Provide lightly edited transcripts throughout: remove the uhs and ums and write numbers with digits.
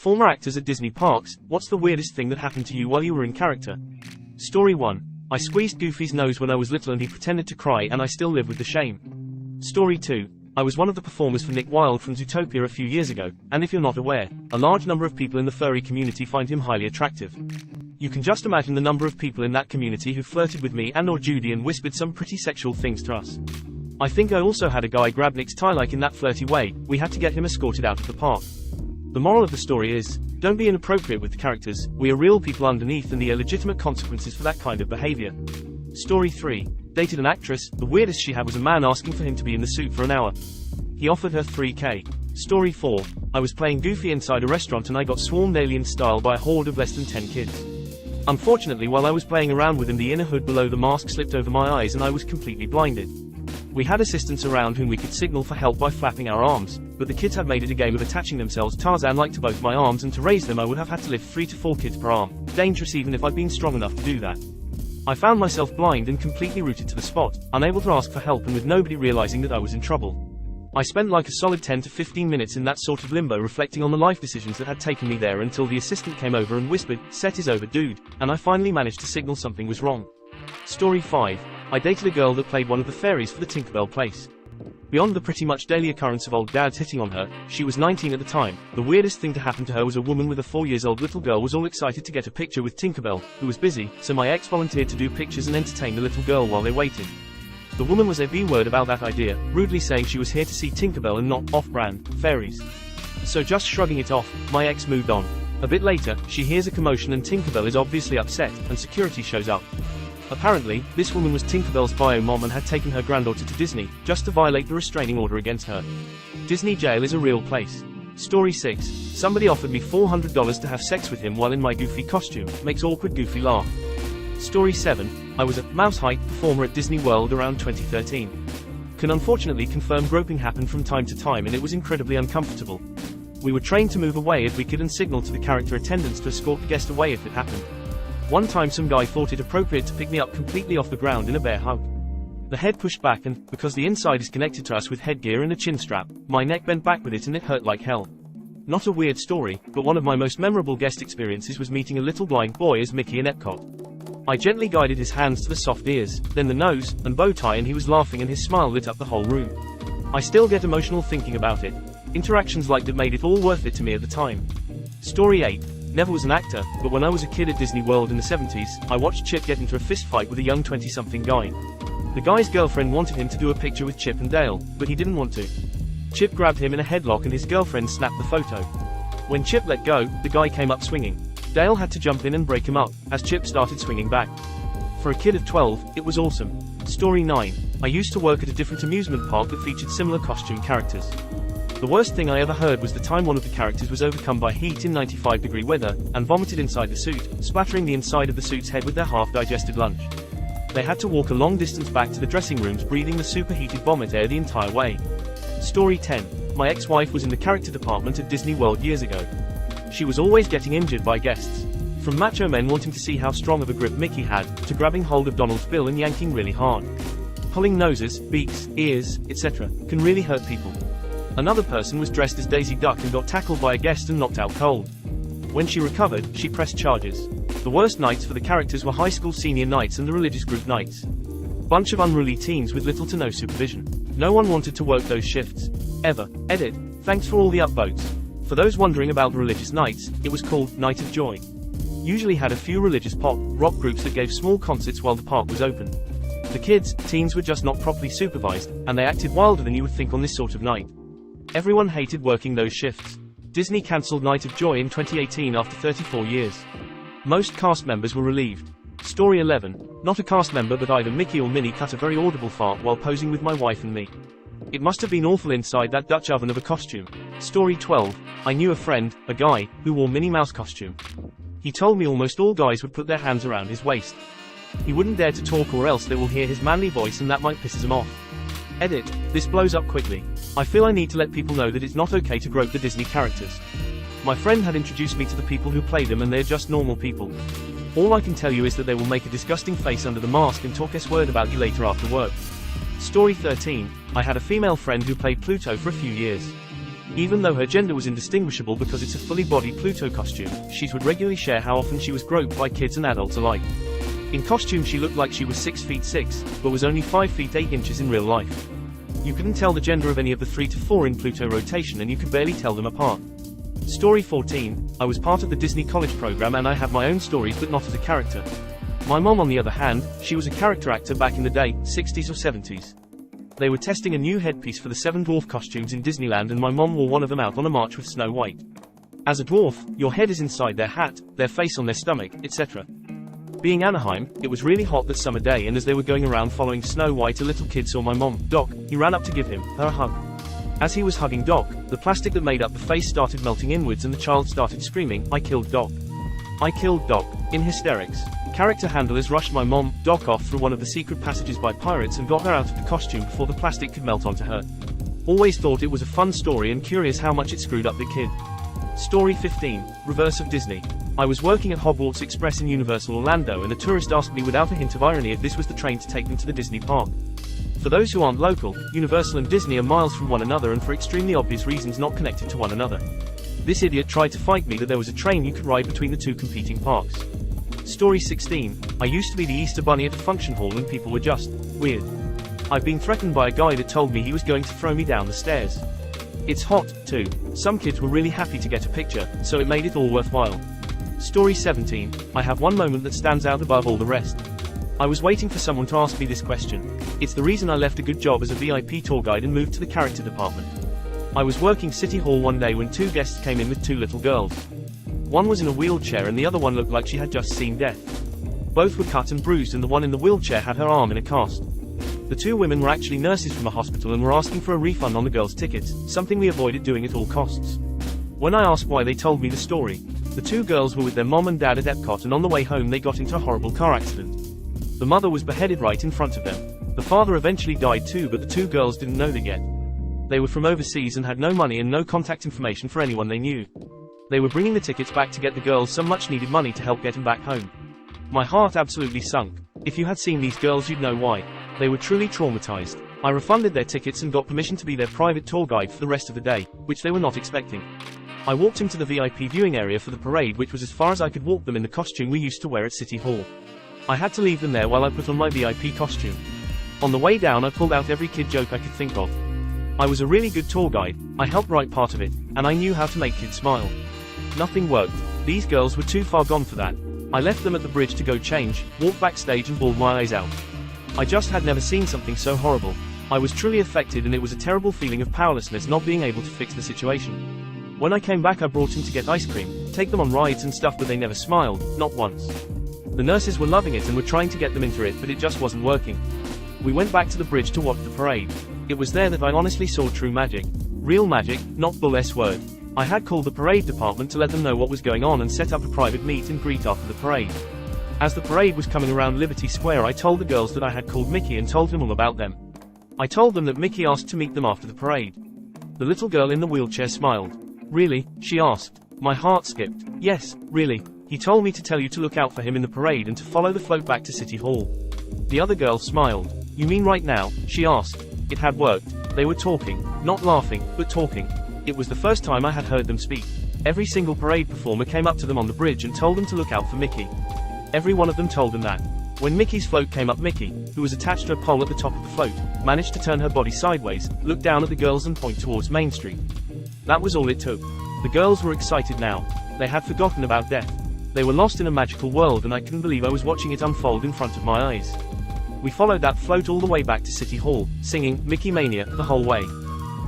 Former actors at Disney parks, what's the weirdest thing that happened to you while you were in character? Story 1. I squeezed Goofy's nose when I was little and he pretended to cry and I still live with the shame. Story 2. I was one of the performers for Nick Wilde from Zootopia a few years ago, and if you're not aware, a large number of people in the furry community find him highly attractive. You can just imagine the number of people in that community who flirted with me and or Judy and whispered some pretty sexual things to us. I think I also had a guy grab Nick's tie like in that flirty way. We had to get him escorted out of the park. The moral of the story is, don't be inappropriate with the characters, we are real people underneath and there are legitimate consequences for that kind of behavior. Story 3. Dated an actress, the weirdest she had was a man asking for him to be in the suit for an hour. He offered her $3K. Story 4. I was playing Goofy inside a restaurant and I got swarmed alien style by a horde of less than 10 kids. Unfortunately, while I was playing around with him, the inner hood below the mask slipped over my eyes and I was completely blinded. We had assistants around whom we could signal for help by flapping our arms, but the kids had made it a game of attaching themselves Tarzan-like to both my arms, and to raise them I would have had to lift 3 to 4 kids per arm. Dangerous even if I'd been strong enough to do that. I found myself blind and completely rooted to the spot, unable to ask for help and with nobody realizing that I was in trouble. I spent like a solid 10 to 15 minutes in that sort of limbo, reflecting on the life decisions that had taken me there, until the assistant came over and whispered, "Set is over, dude," and I finally managed to signal something was wrong. Story 5. I dated a girl that played one of the fairies for the Tinkerbell place. Beyond the pretty much daily occurrence of old dads hitting on her, she was 19 at the time. The weirdest thing to happen to her was a woman with a 4-year-old little girl was all excited to get a picture with Tinkerbell, who was busy, so my ex volunteered to do pictures and entertain the little girl while they waited. The woman was a B-word about that idea, rudely saying she was here to see Tinkerbell and not off-brand fairies. So just shrugging it off, my ex moved on. A bit later, she hears a commotion and Tinkerbell is obviously upset, and security shows up. Apparently, this woman was Tinkerbell's bio mom and had taken her granddaughter to Disney, just to violate the restraining order against her. Disney jail is a real place. Story 6. Somebody offered me $400 to have sex with him while in my Goofy costume, makes awkward Goofy laugh. Story 7. I was a mouse height performer at Disney World around 2013. Can unfortunately confirm groping happened from time to time and it was incredibly uncomfortable. We were trained to move away if we could and signal to the character attendants to escort the guest away if it happened. One time some guy thought it appropriate to pick me up completely off the ground in a bear hug. The head pushed back and, because the inside is connected to us with headgear and a chin strap, my neck bent back with it and it hurt like hell. Not a weird story, but one of my most memorable guest experiences was meeting a little blind boy as Mickey in Epcot. I gently guided his hands to the soft ears, then the nose, and bow tie, and he was laughing and his smile lit up the whole room. I still get emotional thinking about it. Interactions like that made it all worth it to me at the time. Story 8. Never was an actor, but when I was a kid at Disney World in the 70s, I watched Chip get into a fist fight with a young 20-something guy. The guy's girlfriend wanted him to do a picture with Chip and Dale, but he didn't want to. Chip grabbed him in a headlock and his girlfriend snapped the photo. When Chip let go, the guy came up swinging. Dale had to jump in and break him up, as Chip started swinging back. For a kid of 12, it was awesome. Story 9. I used to work at a different amusement park that featured similar costume characters. The worst thing I ever heard was the time one of the characters was overcome by heat in 95-degree weather, and vomited inside the suit, splattering the inside of the suit's head with their half-digested lunch. They had to walk a long distance back to the dressing rooms breathing the superheated vomit air the entire way. Story 10. My ex-wife was in the character department at Disney World years ago. She was always getting injured by guests. From macho men wanting to see how strong of a grip Mickey had, to grabbing hold of Donald's bill and yanking really hard. Pulling noses, beaks, ears, etc. can really hurt people. Another person was dressed as Daisy Duck and got tackled by a guest and knocked out cold. When she recovered, she pressed charges. The worst nights for the characters were high school senior nights and the religious group nights. Bunch of unruly teens with little to no supervision. No one wanted to work those shifts. Ever. Edit. Thanks for all the upvotes. For those wondering about the religious nights, it was called Night of Joy. Usually had a few religious pop, rock groups that gave small concerts while the park was open. The kids, teens were just not properly supervised, and they acted wilder than you would think on this sort of night. Everyone hated working those shifts. Disney cancelled Night of Joy in 2018 after 34 years. Most cast members were relieved. Story 11. Not a cast member but either Mickey or Minnie cut a very audible fart while posing with my wife and me. It must have been awful inside that Dutch oven of a costume. Story 12. I knew a friend, a guy, who wore Minnie Mouse costume. He told me almost all guys would put their hands around his waist. He wouldn't dare to talk or else they will hear his manly voice and that might piss him off. Edit. This blows up quickly. I feel I need to let people know that it's not okay to grope the Disney characters. My friend had introduced me to the people who play them and they're just normal people. All I can tell you is that they will make a disgusting face under the mask and talk S-word about you later after work. Story 13. I had a female friend who played Pluto for a few years. Even though her gender was indistinguishable because it's a fully body Pluto costume, she would regularly share how often she was groped by kids and adults alike. In costume she looked like she was 6 feet 6, but was only 5 feet 8 inches in real life. You couldn't tell the gender of any of the 3 to 4 in Pluto rotation, and you could barely tell them apart. Story 14, I was part of the Disney College program and I have my own stories but not as a character. My mom on the other hand, she was a character actor back in the day, 60s or 70s. They were testing a new headpiece for the 7 dwarf costumes in Disneyland and my mom wore one of them out on a march with Snow White. As a dwarf, your head is inside their hat, their face on their stomach, etc. Being Anaheim, it was really hot that summer day, and as they were going around following Snow White, a little kid saw my mom, Doc. He ran up to give her a hug. As he was hugging Doc, the plastic that made up the face started melting inwards and the child started screaming, "I killed Doc. I killed Doc," in hysterics. Character handlers rushed my mom, Doc, off through one of the secret passages by pirates and got her out of the costume before the plastic could melt onto her. Always thought it was a fun story and curious how much it screwed up the kid. Story 15, Reverse of Disney. I was working at Hogwarts Express in Universal Orlando and a tourist asked me without a hint of irony if this was the train to take them to the Disney park. For those who aren't local, Universal and Disney are miles from one another and for extremely obvious reasons not connected to one another. This idiot tried to fight me that there was a train you could ride between the two competing parks. Story 16, I used to be the Easter Bunny at a function hall and people were just weird. I've been threatened by a guy that told me he was going to throw me down the stairs. It's hot, too. Some kids were really happy to get a picture, so it made it all worthwhile. Story 17, I have one moment that stands out above all the rest. I was waiting for someone to ask me this question. It's the reason I left a good job as a VIP tour guide and moved to the character department. I was working City Hall one day when 2 guests came in with 2 little girls. One was in a wheelchair and the other one looked like she had just seen death. Both were cut and bruised and the one in the wheelchair had her arm in a cast. The 2 women were actually nurses from a hospital and were asking for a refund on the girls' tickets, something we avoided doing at all costs. When I asked why, they told me the story. The 2 girls were with their mom and dad at Epcot and on the way home they got into a horrible car accident. The mother was beheaded right in front of them. The father eventually died too, but the 2 girls didn't know that yet. They were from overseas and had no money and no contact information for anyone they knew. They were bringing the tickets back to get the girls some much needed money to help get them back home. My heart absolutely sunk. If you had seen these girls you'd know why. They were truly traumatized. I refunded their tickets and got permission to be their private tour guide for the rest of the day, which they were not expecting. I walked them to the VIP viewing area for the parade, which was as far as I could walk them in the costume we used to wear at City Hall. I had to leave them there while I put on my VIP costume. On the way down I pulled out every kid joke I could think of. I was a really good tour guide, I helped write part of it, and I knew how to make kids smile. Nothing worked. These girls were too far gone for that. I left them at the bridge to go change, walked backstage and bawled my eyes out. I just had never seen something so horrible. I was truly affected and it was a terrible feeling of powerlessness not being able to fix the situation. When I came back I brought them to get ice cream, take them on rides and stuff, but they never smiled, not once. The nurses were loving it and were trying to get them into it, but it just wasn't working. We went back to the bridge to watch the parade. It was there that I honestly saw true magic. Real magic, not bull S word. I had called the parade department to let them know what was going on and set up a private meet and greet after the parade. As the parade was coming around Liberty Square I told the girls that I had called Mickey and told them all about them. I told them that Mickey asked to meet them after the parade. The little girl in the wheelchair smiled. Really? She asked. My heart skipped. Yes, really. He told me to tell you to look out for him in the parade and to follow the float back to City Hall. The other girl smiled. You mean right now? She asked. It had worked. They were talking, not laughing, but talking. It was the first time I had heard them speak. Every single parade performer came up to them on the bridge and told them to look out for Mickey. Every one of them told them that. When Mickey's float came up, Mickey, who was attached to a pole at the top of the float, managed to turn her body sideways, look down at the girls and point towards Main Street. That was all it took. The girls were excited now. They had forgotten about death. They were lost in a magical world and I couldn't believe I was watching it unfold in front of my eyes. We followed that float all the way back to City Hall, singing Mickey Mania the whole way.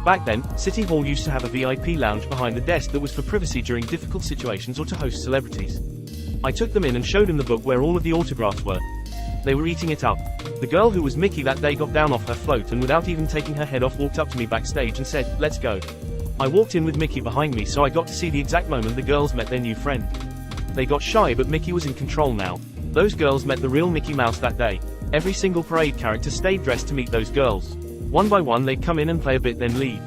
Back then, City Hall used to have a VIP lounge behind the desk that was for privacy during difficult situations or to host celebrities. I took them in and showed them the book where all of the autographs were. They were eating it up. The girl who was Mickey that day got down off her float and without even taking her head off walked up to me backstage and said, "Let's go." I walked in with Mickey behind me so I got to see the exact moment the girls met their new friend. They got shy but Mickey was in control now. Those girls met the real Mickey Mouse that day. Every single parade character stayed dressed to meet those girls. One by one they'd come in and play a bit then leave.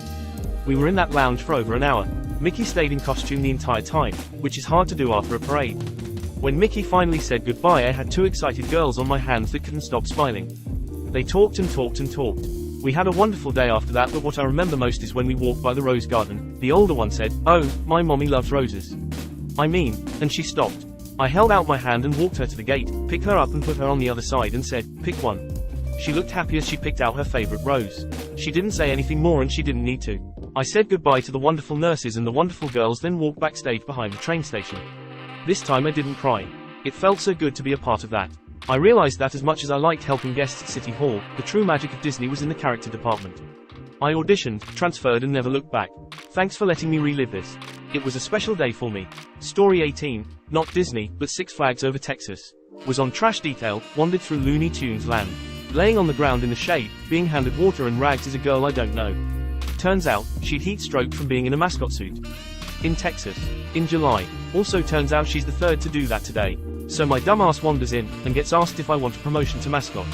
We were in that lounge for over an hour. Mickey stayed in costume the entire time, which is hard to do after a parade. When Mickey finally said goodbye I had 2 excited girls on my hands that couldn't stop smiling. They talked and talked and talked. We had a wonderful day after that, but what I remember most is when we walked by the Rose Garden, The older one said, "Oh, my mommy loves roses." I mean, and she stopped. I held out my hand and walked her to the gate, picked her up and put her on the other side and said, "Pick one." She looked happy as she picked out her favorite rose. She didn't say anything more and she didn't need to. I said goodbye to the wonderful nurses and the wonderful girls, then walked backstage behind the train station. This time I didn't cry. It felt so good to be a part of that. I realized that as much as I liked helping guests at City Hall, the true magic of Disney was in the character department. I auditioned, transferred and never looked back. Thanks for letting me relive this. It was a special day for me. Story 18, not Disney, but Six Flags Over Texas. Was on trash detail, wandered through Looney Tunes land. Laying on the ground in the shade, being handed water and rags is a girl I don't know. Turns out, she'd heat stroke from being in a mascot suit. In Texas. In July. Also turns out she's the third to do that today. So my dumbass wanders in, and gets asked if I want a promotion to mascot.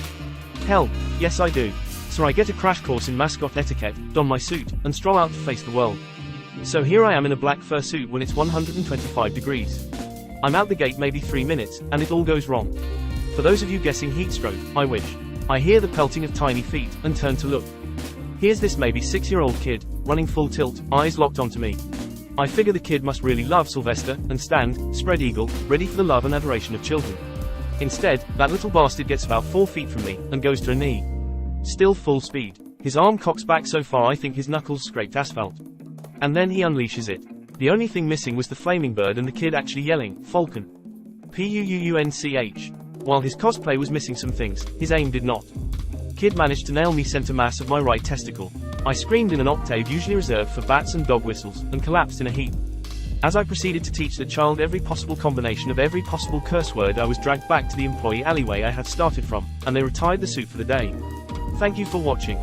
Hell, yes I do. So I get a crash course in mascot etiquette, don my suit, and stroll out to face the world. So here I am in a black fur suit when it's 125 degrees. I'm out the gate maybe 3 minutes, and it all goes wrong. For those of you guessing heat stroke, I wish. I hear the pelting of tiny feet, and turn to look. Here's this maybe 6-year-old kid, running full tilt, eyes locked onto me. I figure the kid must really love Sylvester, and stand, spread eagle, ready for the love and adoration of children. Instead, that little bastard gets about 4 feet from me, and goes to a knee. Still full speed. His arm cocks back so far I think his knuckles scraped asphalt. And then he unleashes it. The only thing missing was the flaming bird and the kid actually yelling, "Falcon." P-U-U-U-N-C-H. While his cosplay was missing some things, his aim did not. Kid managed to nail me center mass of my right testicle. I screamed in an octave usually reserved for bats and dog whistles, and collapsed in a heap. As I proceeded to teach the child every possible combination of every possible curse word, I was dragged back to the employee alleyway I had started from, and they retired the suit for the day. Thank you for watching.